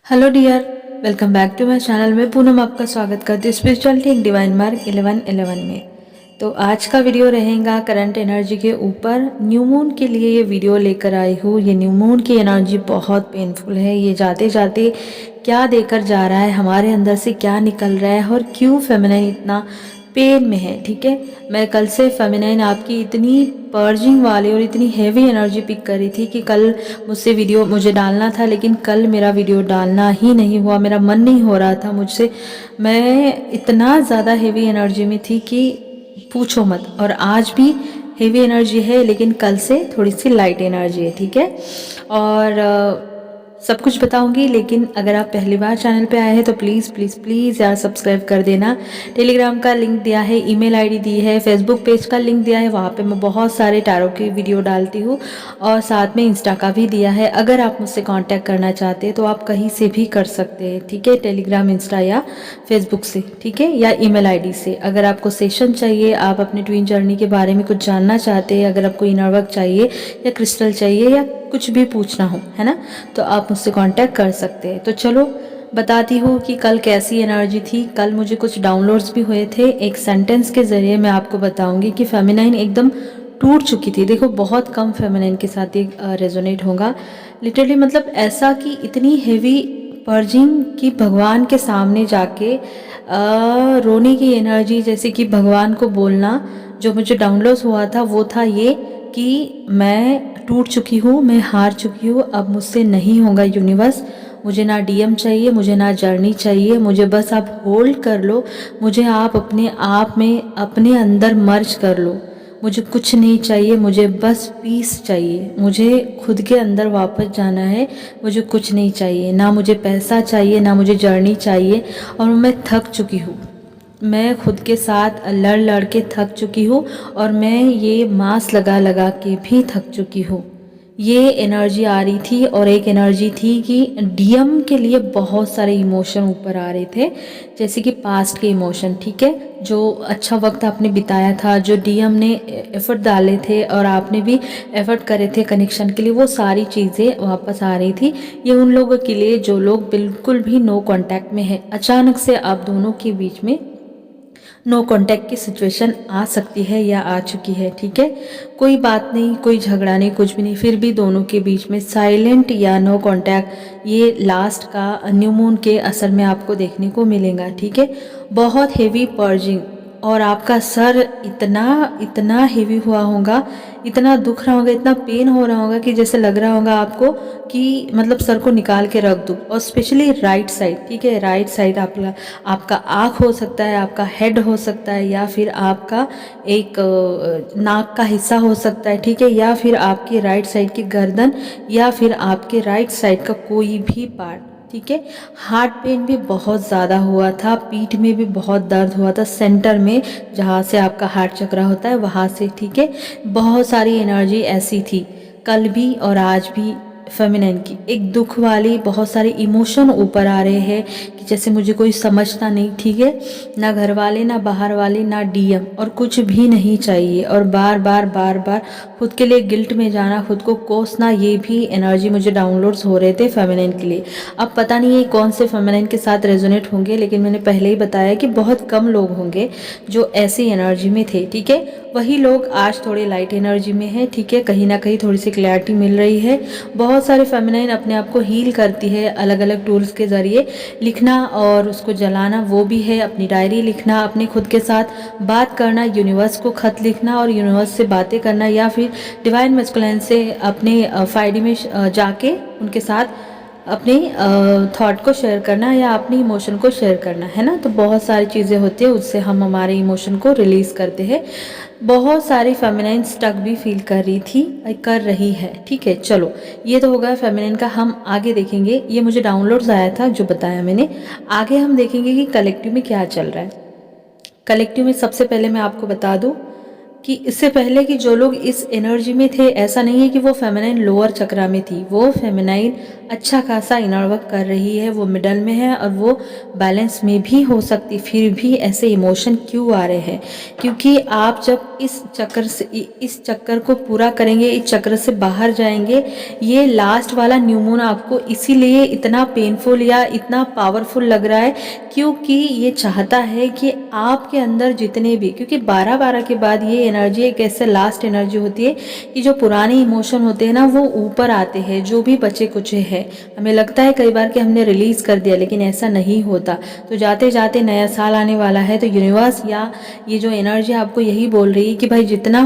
Hello dear, welcome back to my channel में पूनम आपका स्वागत करती हूँ स्पिरिचुअलिटी इन डिवाइन मार्क 1111 में। तो आज का वीडियो रहेगा करंट एनर्जी के ऊपर। न्यू मून के लिए ये वीडियो लेकर आई हूँ। ये न्यू मून की एनर्जी बहुत पेनफुल है। ये जाते जाते क्या देकर जा रहा है, हमारे अंदर से क्या निकल रहा है और क्यों फेमिनाइन इतना पेन में है। ठीक है, मैं कल से फेमिनाइन आपकी इतनी पर्जिंग वाली और इतनी हैवी एनर्जी पिक करी थी कि कल मुझसे वीडियो मुझे डालना था, लेकिन कल मेरा वीडियो डालना ही नहीं हुआ। मेरा मन नहीं हो रहा था मुझसे। मैं इतना ज़्यादा हैवी एनर्जी में थी कि पूछो मत। और आज भी हेवी एनर्जी है, लेकिन कल से थोड़ी सी लाइट एनर्जी है। ठीक है, और सब कुछ बताऊंगी। लेकिन अगर आप पहली बार चैनल पे आए हैं तो प्लीज़ प्लीज़ प्लीज़ यार सब्सक्राइब कर देना। टेलीग्राम का लिंक दिया है, ईमेल आईडी दी है, फेसबुक पेज का लिंक दिया है, वहाँ पे मैं बहुत सारे टैरो की वीडियो डालती हूँ और साथ में इंस्टा का भी दिया है। अगर आप मुझसे कांटेक्ट करना चाहते हैं तो आप कहीं से भी कर सकते हैं। ठीक है, टेलीग्राम, इंस्टा या फेसबुक से, ठीक है, या ईमेल आईडी से। अगर आपको सेशन चाहिए, आप अपने ट्विन जर्नी के बारे में कुछ जानना चाहते हैं, अगर आपको इनर वर्क चाहिए या क्रिस्टल चाहिए या कुछ भी पूछना हो, है ना, तो आप मुझसे कांटेक्ट कर सकते हैं। तो चलो बताती हूँ कि कल कैसी एनर्जी थी। कल मुझे कुछ डाउनलोड्स भी हुए थे। एक सेंटेंस के ज़रिए मैं आपको बताऊंगी कि फेमिनाइन एकदम टूट चुकी थी। देखो, बहुत कम फेमिनाइन के साथ ये रेजोनेट होगा। लिटरली मतलब ऐसा कि इतनी हेवी पर्जिंग कि भगवान के सामने जाके रोने की एनर्जी, जैसे कि भगवान को बोलना। जो मुझे डाउनलोड हुआ था वो था ये कि मैं टूट चुकी हूँ, मैं हार चुकी हूँ, अब मुझसे नहीं होगा यूनिवर्स। मुझे ना डीएम चाहिए, मुझे ना जर्नी चाहिए, मुझे बस आप होल्ड कर लो। मुझे आप अपने आप में, अपने अंदर मर्ज कर लो। मुझे कुछ नहीं चाहिए, मुझे बस पीस चाहिए। मुझे खुद के अंदर वापस जाना है। मुझे कुछ नहीं चाहिए, ना मुझे पैसा चाहिए, ना मुझे जर्नी चाहिए। और मैं थक चुकी हूँ। मैं खुद के साथ लड़ लड़ के थक चुकी हूँ और मैं ये मास्क लगा लगा के भी थक चुकी हूँ। ये एनर्जी आ रही थी। और एक एनर्जी थी कि डीएम के लिए बहुत सारे इमोशन ऊपर आ रहे थे, जैसे कि पास्ट के इमोशन। ठीक है, जो अच्छा वक्त आपने बिताया था, जो डीएम ने एफर्ट डाले थे और आपने भी एफर्ट करे थे कनेक्शन के लिए, वो सारी चीज़ें वापस आ रही थी। ये उन लोगों के लिए जो लोग बिल्कुल भी नो कांटेक्ट में है। अचानक से आप दोनों के बीच में नो कांटेक्ट की सिचुएशन आ सकती है या आ चुकी है। ठीक है, कोई बात नहीं, कोई झगड़ा नहीं, कुछ भी नहीं, फिर भी दोनों के बीच में साइलेंट या नो कांटेक्ट, ये लास्ट का न्यू मून के असर में आपको देखने को मिलेगा। ठीक है, बहुत हेवी पर्जिंग। और आपका सर इतना इतना हेवी हुआ होगा, इतना दुख रहा होगा, इतना पेन हो रहा होगा कि जैसे लग रहा होगा आपको कि मतलब सर को निकाल के रख दूँ। और स्पेशली राइट साइड, ठीक है, राइट साइड आपका आँख हो सकता है, आपका हेड हो सकता है, या फिर आपका एक नाक का हिस्सा हो सकता है। ठीक है, या फिर आपकी राइट साइड की गर्दन, या फिर आपके राइट साइड का कोई भी पार्ट। ठीक है, हार्ट पेन भी बहुत ज़्यादा हुआ था, पीठ में भी बहुत दर्द हुआ था, सेंटर में जहाँ से आपका हार्ट चक्र होता है वहाँ से। ठीक है, बहुत सारी एनर्जी ऐसी थी कल भी और आज भी। फेमिनिन की एक दुख वाली, बहुत सारे इमोशन ऊपर आ रहे हैं कि जैसे मुझे कोई समझता नहीं। ठीक है, ना घर वाले, ना बाहर वाले, ना डीएम, और कुछ भी नहीं चाहिए। और बार बार बार बार खुद के लिए गिल्ट में जाना, खुद को कोसना, ये भी एनर्जी मुझे डाउनलोड्स हो रहे थे फेमिनिन के लिए। अब पता नहीं है कौन से फेमिनिन के साथ रेजोनेट होंगे, लेकिन मैंने पहले ही बताया कि बहुत कम लोग होंगे जो ऐसी एनर्जी में थे। ठीक है, वही लोग आज थोड़े लाइट एनर्जी में है। ठीक है, कहीं ना कहीं थोड़ी सी क्लैरिटी मिल रही है। बहुत सारे फेमिनाइन अपने आप को हील करती है अलग अलग टूल्स के ज़रिए। लिखना और उसको जलाना वो भी है, अपनी डायरी लिखना, अपने खुद के साथ बात करना, यूनिवर्स को खत लिखना और यूनिवर्स से बातें करना, या फिर डिवाइन मैस्कुलाइन से अपने फाइडी में जाके उनके साथ अपनी थॉट को शेयर करना या अपनी इमोशन को शेयर करना, है ना। तो बहुत सारी चीज़ें होती है, उससे हम हमारे इमोशन को रिलीज़ करते हैं। बहुत सारी फेमिनाइन स्टक भी फील कर रही थी, कर रही है। ठीक है, चलो ये तो होगा फेमिनाइन का। हम आगे देखेंगे, ये मुझे डाउनलोड्स आया था जो बताया मैंने। आगे हम देखेंगे कि कलेक्टिव में क्या चल रहा है। कलेक्टिव में सबसे पहले मैं आपको बता दूं, कि इससे पहले कि जो लोग इस एनर्जी में थे, ऐसा नहीं है कि वो फेमिनाइन लोअर चक्रा में थी, वो फेमिनाइन अच्छा खासा इनर वर्क कर रही है, वो मिडल में है और वो बैलेंस में भी हो सकती, फिर भी ऐसे इमोशन क्यों आ रहे हैं? क्योंकि आप जब इस चक्कर को पूरा करेंगे, इस चक्र से बाहर जाएंगे, ये लास्ट वाला न्यू मून आपको इसीलिए इतना पेनफुल या इतना पावरफुल लग रहा है क्योंकि ये चाहता है कि आपके अंदर जितने भी, क्योंकि 12-12 के बाद ये एनर्जी एक ऐसे लास्ट एनर्जी होती है कि जो पुराने इमोशन होते हैं ना वो ऊपर आते हैं, जो भी बचे कुचे हैं। हमें लगता है कई बार कि हमने रिलीज कर दिया, लेकिन ऐसा नहीं होता। तो जाते जाते नया साल आने वाला है, तो यूनिवर्स या ये जो एनर्जी आपको यही बोल रही है कि भाई जितना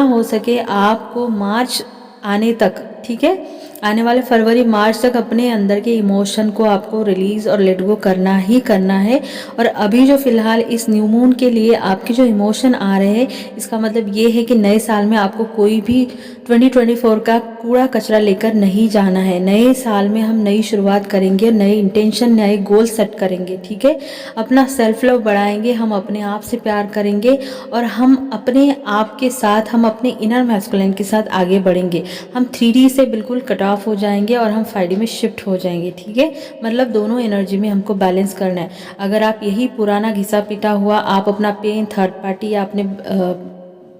हो सके आपको मार्च आने तक, ठीक है, आने वाले फरवरी मार्च तक अपने अंदर के इमोशन को आपको रिलीज और लेट गो करना ही करना है। और अभी जो फिलहाल इस न्यू मून के लिए आपके जो इमोशन आ रहे हैं, इसका मतलब ये है कि नए साल में आपको कोई भी 2024 का कूड़ा कचरा लेकर नहीं जाना है। नए साल में हम नई शुरुआत करेंगे, नए इंटेंशन, नए गोल सेट करेंगे, ठीक है। अपना सेल्फ लव बढ़ाएंगे, हम अपने आप से प्यार करेंगे और हम अपने आप के साथ, हम अपने इनर मैस्कुलिन के साथ आगे बढ़ेंगे। हम 3D से बिल्कुल कट ऑफ हो जाएंगे और हम 5D में शिफ्ट हो जाएंगे, ठीक है। मतलब दोनों एनर्जी में हमको बैलेंस करना है। अगर आप यही पुराना घिसा पिटा हुआ आप अपना पेन, थर्ड पार्टी या अपने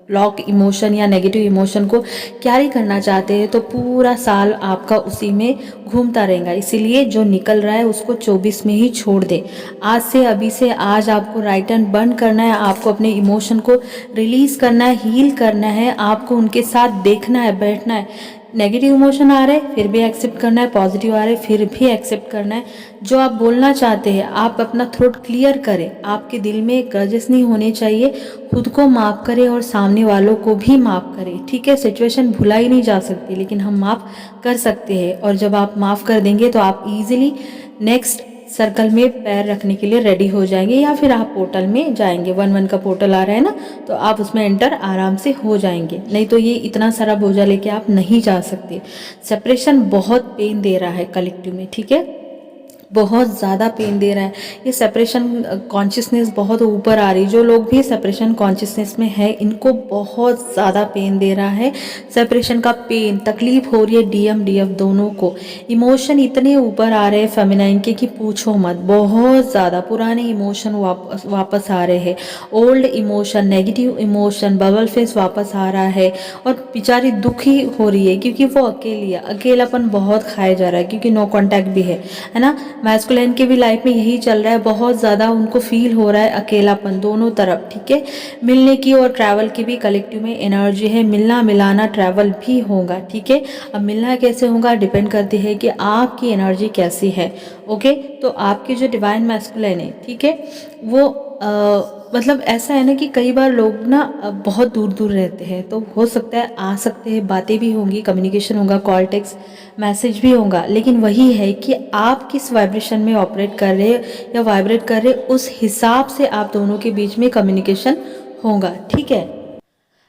ब्लॉक इमोशन या नेगेटिव इमोशन को कैरी करना चाहते हैं, तो पूरा साल आपका उसी में घूमता रहेगा। इसीलिए जो निकल रहा है उसको 24 में ही छोड़ दे। आज से, अभी से आज आपको राइट टर्न बंद करना है, आपको अपने इमोशन को रिलीज करना है, हील करना है, आपको उनके साथ देखना है, बैठना है। नेगेटिव इमोशन आ रहे हैं फिर भी एक्सेप्ट करना है, पॉजिटिव आ रहे हैं फिर भी एक्सेप्ट करना है। जो आप बोलना चाहते हैं आप अपना थ्रोट क्लियर करें, आपके दिल में ग्रजेस नहीं होने चाहिए, खुद को माफ़ करें और सामने वालों को भी माफ़ करें, ठीक है। सिचुएशन भुलाई नहीं जा सकती, लेकिन हम माफ़ कर सकते हैं। और जब आप माफ़ कर देंगे तो आप इजीली नेक्स्ट सर्कल में पैर रखने के लिए रेडी हो जाएंगे, या फिर आप पोर्टल में जाएंगे। 1-1 का पोर्टल आ रहा है ना, तो आप उसमें एंटर आराम से हो जाएंगे। नहीं तो ये इतना सारा बोझा लेके आप नहीं जा सकते। सेपरेशन बहुत पेन दे रहा है कलेक्टिव में, ठीक है, बहुत ज़्यादा पेन दे रहा है। ये सेपरेशन कॉन्शियसनेस बहुत ऊपर आ रही, जो लोग भी सेपरेशन कॉन्शियसनेस में है इनको बहुत ज़्यादा पेन दे रहा है। सेपरेशन का पेन, तकलीफ हो रही है DMDF दोनों को। इमोशन इतने ऊपर आ रहे हैं फेमिनाइन के कि पूछो मत, बहुत ज़्यादा पुराने इमोशन वापस आ रहे हैं। Old emotion, negative emotion, bubble face वापस आ रहा है। और बेचारी दुखी हो रही है क्योंकि वो अकेली है, अकेलापन बहुत खाया जा रहा है क्योंकि नो कॉन्टैक्ट भी है ना। मैस्कुलिन के भी लाइफ में यही चल रहा है, बहुत ज़्यादा उनको फील हो रहा है अकेलापन दोनों तरफ, ठीक है। मिलने की और ट्रैवल की भी कलेक्टिव में एनर्जी है, मिलना मिलाना ट्रैवल भी होगा, ठीक है। अब मिलना कैसे होगा डिपेंड करती है कि आपकी एनर्जी कैसी है, ओके। तो आपकी जो डिवाइन मैस्कुलिन है, ठीक है, वो मतलब ऐसा है ना कि कई बार लोग ना बहुत दूर दूर रहते हैं, तो हो सकता है आ सकते हैं, बातें भी होंगी, कम्युनिकेशन होगा, कॉल टेक्स्ट मैसेज भी होगा, लेकिन वही है कि आप किस वाइब्रेशन में ऑपरेट कर रहे हैं या वाइब्रेट कर रहे हैं, उस हिसाब से आप दोनों के बीच में कम्युनिकेशन होगा, ठीक है।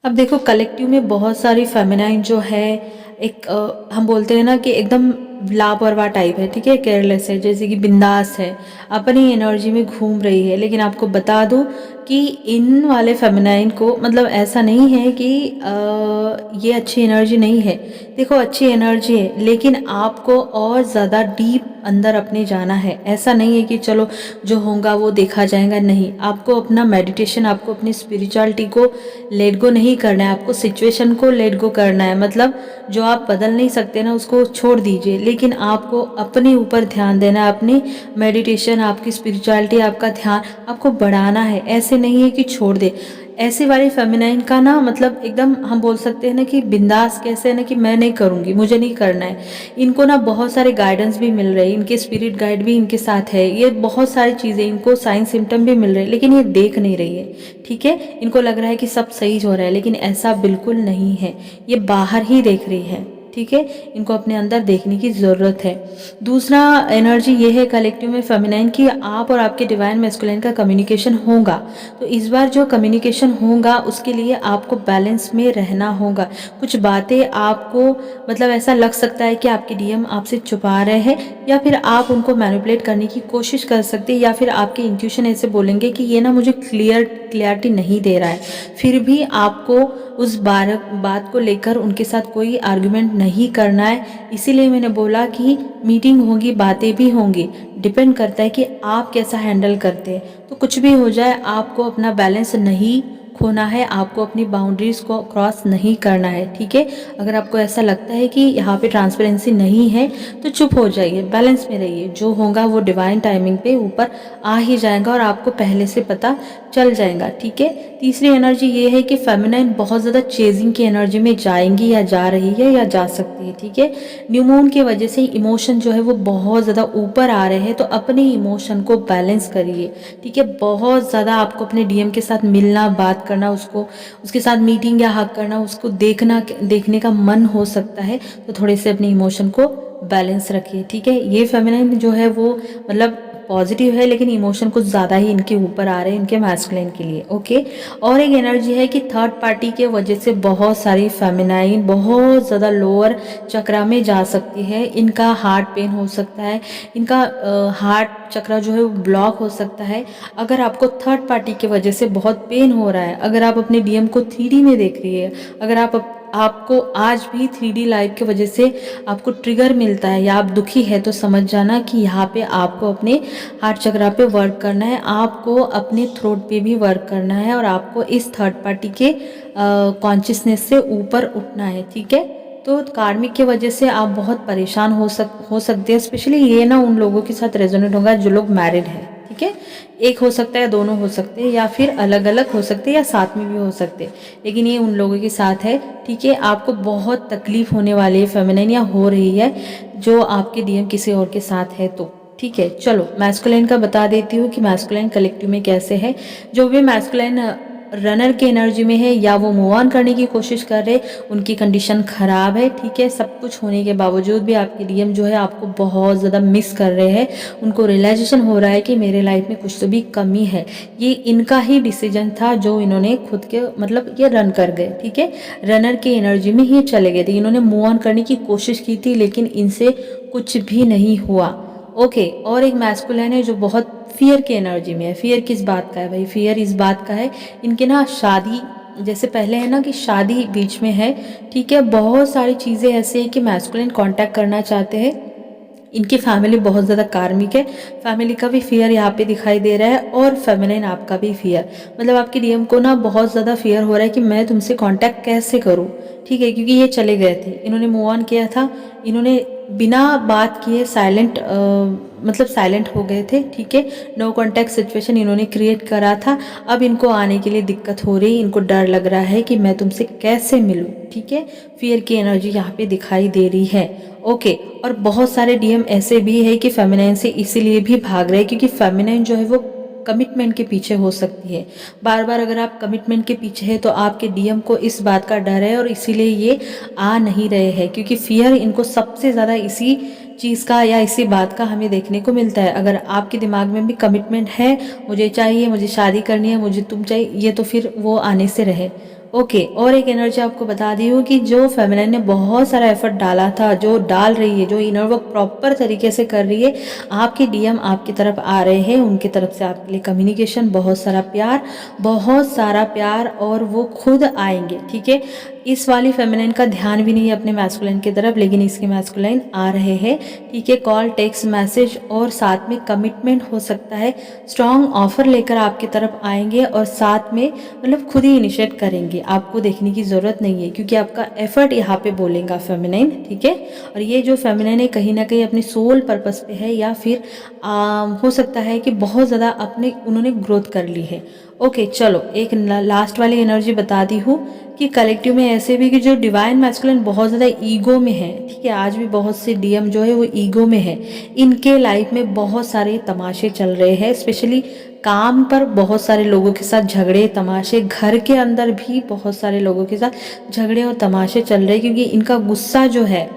अब देखो कलेक्टिव में बहुत सारी फेमिनाइन जो है, एक हम बोलते हैं ना कि एकदम लापरवाह टाइप है, ठीक है, केयरलेस है, जैसे कि बिंदास है, अपनी एनर्जी में घूम रही है। लेकिन आपको बता दूं कि इन वाले फेमिनाइन को, मतलब ऐसा नहीं है कि ये अच्छी एनर्जी नहीं है। देखो अच्छी एनर्जी है, लेकिन आपको और ज़्यादा डीप अंदर अपने जाना है। ऐसा नहीं है कि चलो जो होगा वो देखा जाएगा, नहीं। आपको अपना मेडिटेशन, आपको अपनी स्पिरिचुअलिटी को लेट गो नहीं करना है, आपको सिचुएशन को लेट गो करना है। मतलब जो आप बदल नहीं सकते ना उसको छोड़ दीजिए, लेकिन आपको अपने ऊपर ध्यान देना है, अपनी मेडिटेशन, आपकी स्पिरिचुअलिटी, आपका ध्यान आपको बढ़ाना है। ऐसे नहीं है कि छोड़ दे। ऐसे वाली फेमिनाइन का ना मतलब एकदम हम बोल सकते हैं ना कि बिंदास कैसे है ना कि मैं नहीं करूँगी, मुझे नहीं करना है। इनको ना बहुत सारे गाइडेंस भी मिल रहे हैं, इनके स्पिरिट गाइड भी इनके साथ है, ये बहुत सारी चीज़ें, इनको साइन सिम्टम भी मिल रहे हैं, लेकिन ये देख नहीं रही है, ठीक है। इनको लग रहा है कि सब सही हो रहा है, लेकिन ऐसा बिल्कुल नहीं है, ये बाहर ही देख रही है, ठीक है, इनको अपने अंदर देखने की ज़रूरत है। दूसरा एनर्जी ये है कलेक्टिव में फेमिनाइन की आप और आपके डिवाइन मैस्कुलिन का कम्युनिकेशन होगा। तो इस बार जो कम्युनिकेशन होगा उसके लिए आपको बैलेंस में रहना होगा। कुछ बातें आपको मतलब ऐसा लग सकता है कि आपके डीएम आपसे छुपा रहे हैं, या फिर आप उनको मैनिपुलेट करने की कोशिश कर सकते हैं, या फिर आपके इंट्यूशन ऐसे बोलेंगे कि ये ना मुझे क्लियरिटी नहीं दे रहा है। फिर भी आपको उस बात को लेकर उनके साथ कोई आर्गुमेंट नहीं करना है। इसीलिए मैंने बोला कि मीटिंग होगी, बातें भी होंगी, डिपेंड करता है कि आप कैसा हैंडल करते हैं। तो कुछ भी हो जाए आपको अपना बैलेंस नहीं खोना है, आपको अपनी बाउंड्रीज को क्रॉस नहीं करना है, ठीक है। अगर आपको ऐसा लगता है कि यहाँ पे ट्रांसपेरेंसी नहीं है तो चुप हो जाइए, बैलेंस में रहिए। जो होगा वो डिवाइन टाइमिंग पे ऊपर आ ही जाएगा और आपको पहले से पता चल जाएगा, ठीक है। तीसरी एनर्जी ये है कि फेमिनाइन बहुत ज़्यादा चेजिंग की एनर्जी में जाएंगी या जा रही है या जा सकती है, ठीक है। न्यू मून की वजह से इमोशन जो है वो बहुत ज़्यादा ऊपर आ रहे हैं, तो अपने इमोशन को बैलेंस करिए, ठीक है। बहुत ज़्यादा आपको अपने डीएम के साथ मिलना, बात करना, उसके साथ मीटिंग या हक करना, उसको देखने का मन हो सकता है। तो थोड़े से अपने इमोशन को बैलेंस रखिए, ठीक है। ये फेमिनाइन जो है वो मतलब पॉजिटिव है, लेकिन इमोशन कुछ ज़्यादा ही इनके ऊपर आ रहे हैं, इनके मैस्कुलिन के लिए, ओके। और एक एनर्जी है कि थर्ड पार्टी के वजह से बहुत सारी फेमिनाइन बहुत ज़्यादा लोअर चक्रा में जा सकती है। इनका हार्ट पेन हो सकता है, इनका हार्ट चक्रा जो है वो ब्लॉक हो सकता है। अगर आपको थर्ड पार्टी की वजह से बहुत पेन हो रहा है, अगर आप अपने डीएम को 3D में देख रही है, अगर आपको आज भी 3D लाइफ की वजह से आपको ट्रिगर मिलता है या आप दुखी है, तो समझ जाना कि यहाँ पे आपको अपने हार्ट चक्रा पे वर्क करना है, आपको अपने थ्रोट पे भी वर्क करना है, और आपको इस थर्ड पार्टी के कॉन्शियसनेस से ऊपर उठना है, ठीक है। तो कार्मिक की वजह से आप बहुत परेशान हो सकते हैं। स्पेशली ये ना उन लोगों के साथ रेजोनेट होगा जो लोग मैरिड हैं, ठीक है। एक हो सकता है, दोनों हो सकते हैं, या फिर अलग अलग हो सकते हैं, या साथ में भी हो सकते हैं, लेकिन ये उन लोगों के साथ है, ठीक है। आपको बहुत तकलीफ होने वाली है फेमिनाइन, या हो रही है, जो आपके डीएम किसी और के साथ है तो, ठीक है। चलो मैस्कुलिन का बता देती हूँ कि मैस्कुलिन कलेक्टिव में कैसे है। जो भी मैस्कुलिन रनर की एनर्जी में है या वो मूव ऑन करने की कोशिश कर रहे, उनकी कंडीशन ख़राब है, ठीक है। सब कुछ होने के बावजूद भी आपके डीएम जो है आपको बहुत ज़्यादा मिस कर रहे हैं। उनको रियलाइजेशन हो रहा है कि मेरे लाइफ में कुछ तो भी कमी है। ये इनका ही डिसीजन था जो इन्होंने खुद के मतलब ये रन कर गए, ठीक है। रनर की एनर्जी में ही चले गए थे, इन्होंने मूव ऑन करने की कोशिश की थी, लेकिन इनसे कुछ भी नहीं हुआ, ओके। और एक मैस्कुलिन है जो बहुत फियर की एनर्जी में है। फियर किस बात का है भाई? फियर इस बात का है, इनके ना शादी जैसे पहले है ना कि शादी बीच में है, ठीक है। बहुत सारी चीज़ें ऐसे हैं कि मैस्कुलिन कांटेक्ट करना चाहते हैं। इनकी फैमिली बहुत ज़्यादा कार्मिक है, फैमिली का भी फियर यहाँ पे दिखाई दे रहा है, और फेमिनिन आपका भी फियर, मतलब आपके डीएम को ना बहुत ज़्यादा फियर हो रहा है कि मैं तुमसे कांटेक्ट कैसे करूँ, ठीक है। क्योंकि ये चले गए थे, इन्होंने मूव ऑन किया था, इन्होंने बिना बात किए साइलेंट मतलब साइलेंट हो गए थे, ठीक है। नो कांटेक्ट सिचुएशन इन्होंने क्रिएट करा था। अब इनको आने के लिए दिक्कत हो रही, इनको डर लग रहा है कि मैं तुमसे कैसे मिलूं, ठीक है। फियर की एनर्जी यहाँ पे दिखाई दे रही है, ओके। और बहुत सारे डीएम ऐसे भी है कि फेमिनाइन से इसीलिए भी भाग रहे हैं क्योंकि फेमिनाइन जो है वो कमिटमेंट के पीछे हो सकती है। बार बार अगर आप कमिटमेंट के पीछे है तो आपके डीएम को इस बात का डर है, और इसीलिए ये आ नहीं रहे हैं, क्योंकि फियर इनको सबसे ज़्यादा इसी चीज़ का या इसी बात का हमें देखने को मिलता है। अगर आपके दिमाग में भी कमिटमेंट है, मुझे चाहिए, मुझे शादी करनी है, मुझे तुम चाहिए, ये तो फिर वो आने से रहे, ओके। और एक एनर्जी आपको बता दी हूँ कि जो फेमिनिन ने बहुत सारा एफर्ट डाला था, जो डाल रही है, जो इनर वर्क प्रॉपर तरीके से कर रही है, आपके डीएम आपकी तरफ आ रहे हैं, उनकी तरफ से आपके लिए कम्युनिकेशन, बहुत सारा प्यार, बहुत सारा प्यार, और वो खुद आएंगे, ठीक है। इस वाली फेमिनिन का ध्यान भी नहीं है अपने मैस्कुलिन की तरफ, लेकिन इसके मैस्कुलिन आ रहे हैं, ठीक है। कॉल, टेक्स्ट मैसेज और साथ में कमिटमेंट हो सकता है, स्ट्रॉन्ग ऑफर लेकर आपकी तरफ आएंगे, और साथ में मतलब खुद ही इनिशिएट करेंगे, आपको देखने की ज़रूरत नहीं है, क्योंकि आपका एफर्ट यहाँ पे बोलेगा फेमिनिन, ठीक है। और ये जो फेमिनिन है कहीं ना कहीं अपने सोल पर्पस पे है, या फिर हो सकता है कि बहुत ज़्यादा अपने उन्होंने ग्रोथ कर ली है, ओके चलो एक लास्ट वाली एनर्जी बता दी हूँ कि कलेक्टिव में ऐसे भी कि जो डिवाइन मैस्कुलिन बहुत ज़्यादा ईगो में है, ठीक है, आज भी बहुत से डीएम जो है वो ईगो में है। इनके लाइफ में बहुत सारे तमाशे चल रहे हैं, स्पेशली काम पर बहुत सारे लोगों के साथ झगड़े तमाशे, घर के अंदर भी बहुत सारे लोगों के साथ झगड़े और तमाशे चल रहे हैं, क्योंकि इनका गुस्सा जो है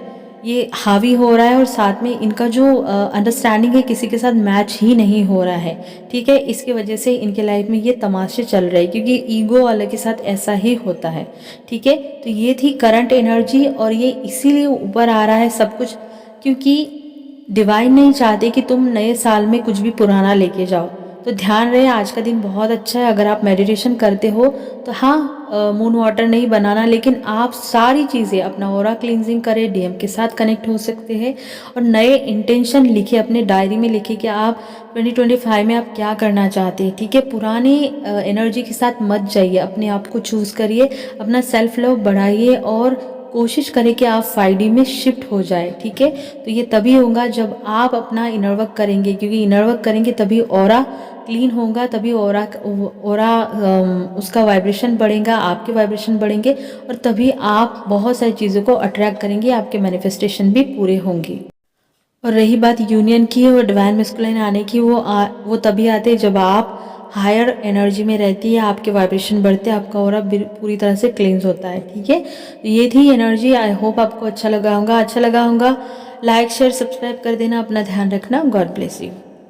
ये हावी हो रहा है और साथ में इनका जो अंडरस्टैंडिंग है किसी के साथ मैच ही नहीं हो रहा है, ठीक है। इसकी वजह से इनके लाइफ में ये तमाशे चल रहे हैं, क्योंकि ईगो वाले के साथ ऐसा ही होता है, ठीक है। तो ये थी करंट एनर्जी, और ये इसीलिए ऊपर आ रहा है सब कुछ, क्योंकि डिवाइन नहीं चाहते कि तुम नए साल में कुछ भी पुराना लेके जाओ। तो ध्यान रहे, आज का दिन बहुत अच्छा है। अगर आप मेडिटेशन करते हो तो हाँ, मून वाटर नहीं बनाना, लेकिन आप सारी चीज़ें अपना ऑरा क्लींजिंग करें, डीएम के साथ कनेक्ट हो सकते हैं और नए इंटेंशन लिखे, अपने डायरी में लिखे कि आप 2025 में आप क्या करना चाहते हैं, ठीक है। पुरानी एनर्जी के साथ मत जाइए, अपने आप को चूज़ करिए, अपना सेल्फ लव बढ़ाइए और कोशिश करें कि आप 5D में शिफ्ट हो जाए, ठीक है। तो ये तभी होगा जब आप अपना इनर वर्क करेंगे, क्योंकि इनर वर्क करेंगे तभी ऑरा क्लीन होगा, तभी ऑरा उसका वाइब्रेशन बढ़ेगा, आपके वाइब्रेशन बढ़ेंगे, और तभी आप बहुत सारी चीज़ों को अट्रैक्ट करेंगे, आपके मैनिफेस्टेशन भी पूरे होंगे। और रही बात यूनियन की और डिवाइन मैस्कुलिन आने की, वो तभी आते हैं जब आप हायर एनर्जी में रहती है, आपके वाइब्रेशन बढ़ते हैं, आपका ऑरा पूरी तरह से क्लींस होता है, ठीक है। तो ये थी एनर्जी। आई होप आपको अच्छा लगा होगा। लाइक शेयर सब्सक्राइब कर देना। अपना ध्यान रखना। God bless you.